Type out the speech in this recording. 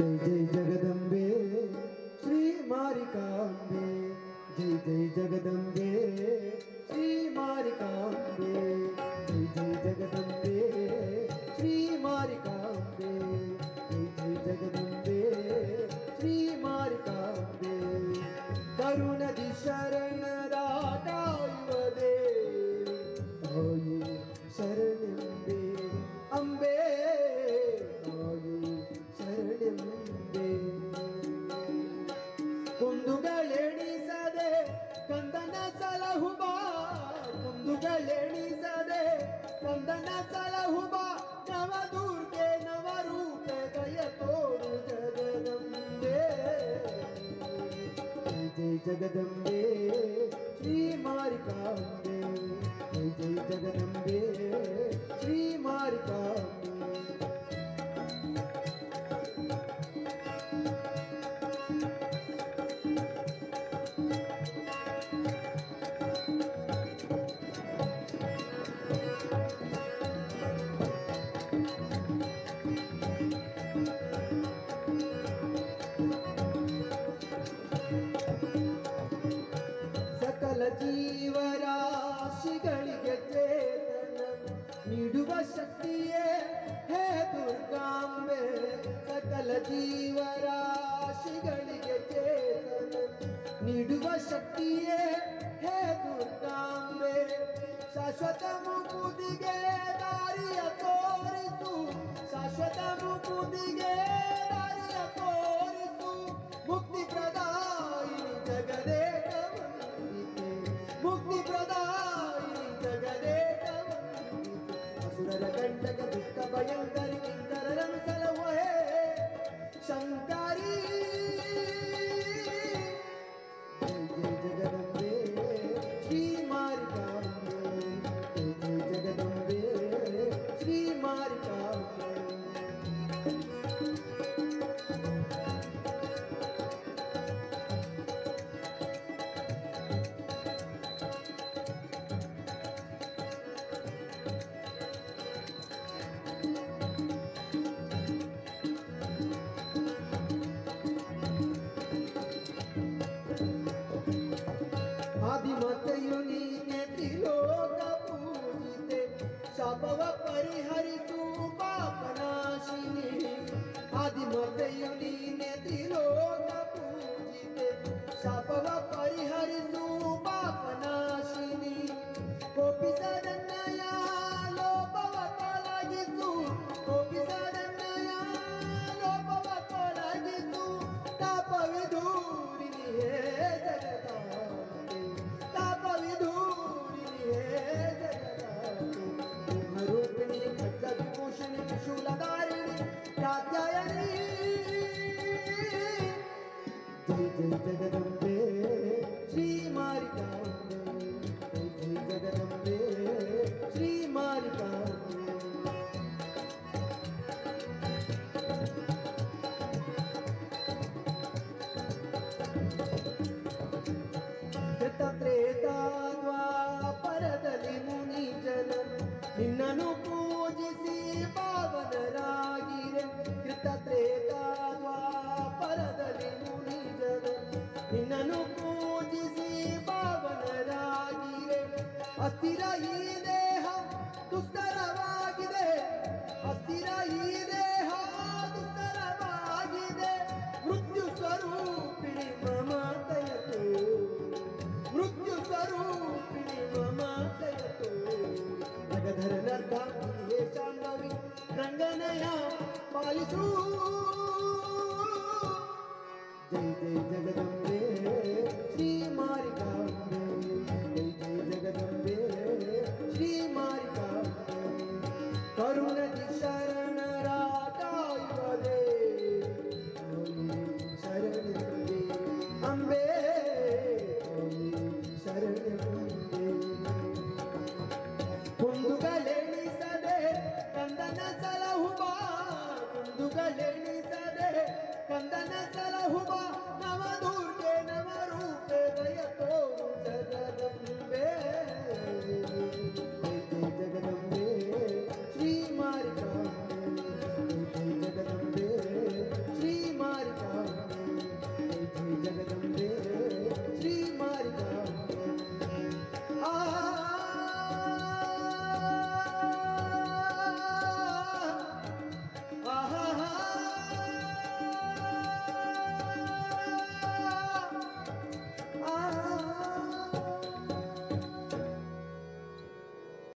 जय जय जगदंबे श्री मारिकांबे, जय जय जगदंबे श्री मारिकांबे, जय जय जगदंबे श्री मारिकांबे, जय जय जगदंबे श्री मारिकांबे, करुणदि शरणदातायुवदे ताये शरणंबे अंबे, ताये शरणंबे. ಕುಂದುಗಳೆಣಿಸದೆ ಕಂದನ ಸಲಹುಬ, ಕುಂದುಗಳೆಣಿಸದೆ ಕಂದನ ಸಲಹುಬ, ನವದುರ್ಗೆ ನವರೂಪೆ ದಯ ತೋರು ಜಗದಂಬೆ. ಜಯ ಜಯ ಜಗದಂಬೆ ಶ್ರೀ ಮಾರಿಕಾಂಬೆ, ಜಯ ಜಯ ಜಗದಂಬೆ ಶ್ರೀ ಮಾರಿಕಾಂಬೆ. ಜೀವರಾಶಿಗಳಿಗೆ ಚೇತನ ನೀಡುವ ಶಕ್ತಿಯೇ ಹೇ ದುರ್ಗಾಂಬೆ, ಸಕಲ ಜೀವರಾಶಿಗಳಿಗೆ ಚೇತನ ನೀಡುವ ಶಕ್ತಿಯೇ ಹೇ ದುರ್ಗಾಂಬೆ. ಶಾಶ್ವತ ಮುಕುದಿಗೆ ದಾರಿಯ ತೋರಿಸು, ಶಾಶ್ವತ ಮುಕುದಿಗೆ ದಾರಿಯ ತೋರಿಸು, ಮುಕ್ತಿ ಪ್ರದಾಯಿನಿ ಜಗದೇಕ ಮುಕ್ತಿ ಪ್ರದಾಯಿನಿ ಜಗದೇಕ ಅಸುರರ ಕಂಟಕ ದುಃಖ ಭಯಂಕರಿ ಕಿಂಕರರನು ಸಲಹುವೆ ಶಂಕರಿ. ಜಯ ಜಯ ಜಗದಂಬೆ ಶ್ರೀ ಮಾರಿಕಾಂಬೆ, ಜಯ ಜಯ ಜಗದಂಬೆ ಶ್ರೀ ಮಾರಿಕಾಂಬೆ. ಆದಿಮಾತೆಯು ನೀನೆ ತ್ರಿಲೋಕ ಪೂಜಿತೆ, ಶಾಪವ ಪರಿಹರಿಸು ಪಾಪನಾಶಿನಿ. ಆದಿಮಾತೆಯು ನೀನೆ ತ್ರಿಲೋಕ ಪೂಜಿತೆ, ಶಾಪವ ಪರಿಹರಿಸು ಪಾಪನಾಶಿನಿ. ಕೋಪಿಸದನ್ನಯ ಲೋಪವ ತೊಲಗಿಸು, ಕೋಪಿಸದನ್ನಯ ಲೋಪವ ತೊಲಗಿಸು, ತಾಪವಿದೂರಿನಿ ಹೇ ಜಗದಾಂಬೆ, ತಾಪವಿದೂರಿನಿ ಹೇ ಜಗದಾಂಬೆ. ಬ್ರಹ್ಮರೂಪಿಣಿ ಖಡ್ಗ ವಿಭೂಷಣಿ ತ್ರಿಶೂಲಧಾರಿಣಿ ಕಾತ್ಯಾಯನಿ. ಜಯ ಜಯ ಜಗದಂಬೆ ಶ್ರೀ ಮಾರಿಕಾಂಬೆ, ಜಯ ಜಯ ಜಗದಂಬೆ ಶ್ರೀ ಮಾರಿಕಾಂಬೆ. ತ್ರೇತಾದ್ವಾಪರದಲ್ಲಿ ಮುನಿ ಜನ ನಿನ್ನನ್ನು ಪೂಜಿಸಿ ಪಾವನರಾಗಿರೆ. ಕೃತ ತ್ರೇತಾದ್ವಾಪರದಲ್ಲಿ ಮುನಿ ಜನ ನಿನ್ನನ್ನು ಪೂಜಿಸಿ ಪಾವನರಾಗಿರೆ. ಅಸ್ಥಿರ ಈ ದೇಹ ದುಸ್ತರವಾಗಿದೆ, ಅಸ್ಥಿರ ಈ ದೇಹ ದುಸ್ತರವಾಗಿದೆ. ಮೃತ್ಯು ಸ್ವರೂಪಿಣಿ ಮಮತೆಯತು, ಮೃತ್ಯು ಸ್ವರೂಪಿಣಿ ಮಮತೆಯತು. ಜಗಧರ ನರ್ಧಾಂಗಿ ಹೇ ಶಾಂಭವಿ ರಂಗನಯ ಪಾಲಿಸು. ಜಯ ಜಯ ಜಗದಂಬೆ ಶ್ರೀ ಮಾರಿಕಾಂಬೆ, ಜಯ ಜಯ ಜಗದಂಬೆ ಶ್ರೀ ಮಾರಿಕಾಂಬೆ. ಕರುಣದಿ ಶರಣರಾಟಾಯುವದೆ ಶರಣಂಬೆ ಅಂಬೆ, ಶರಣಂಬೆ. ಕುಂದುಗಳೆಣಿಸದೆ ಕಂದನ ಸಲಹುಬ, ಕುಂದುಗಳೆಣಿಸದೆ ಕಂದನ ಸಲಹುಬ, ನವದುರ್ಗೆ ನವರೂಪೆ